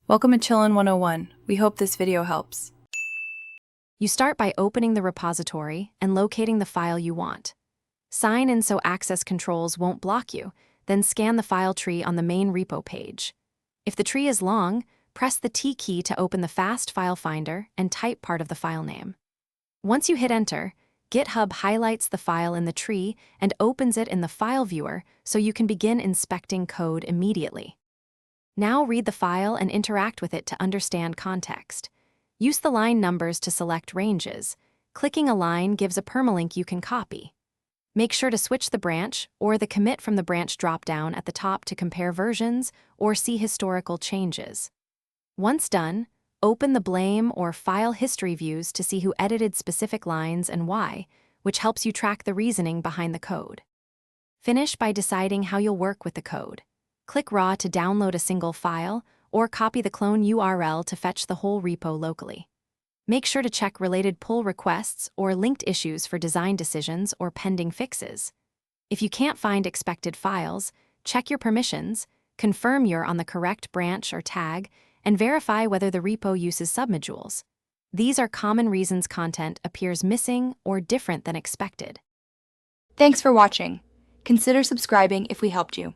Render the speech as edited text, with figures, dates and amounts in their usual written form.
Welcome to Chillin' 101. We hope this video helps. You start by opening the repository and locating the file you want. Sign in so access controls won't block you, then scan the file tree on the main repo page. If the tree is long, press the T key to open the fast file finder and type part of the file name. Once you hit enter, Github highlights the file in the tree and opens it in the file viewer so you can begin inspecting code immediately. Now read the file and interact with it to understand context. Use the line numbers to select ranges. Clicking a line gives a permalink you can copy. Make sure to switch the branch or the commit from the branch dropdown at the top to compare versions or see historical changes. Once done, open the blame or file history views to see who edited specific lines and why, which helps you track the reasoning behind the code. Finish by deciding how you'll work with the code. Click Raw to download a single file, or copy the clone URL to fetch the whole repo locally. Make sure to check related pull requests or linked issues for design decisions or pending fixes. If you can't find expected files, check your permissions, confirm you're on the correct branch or tag, and verify whether the repo uses submodules. These are common reasons content appears missing or different than expected. Thanks for watching. Consider subscribing if we helped you.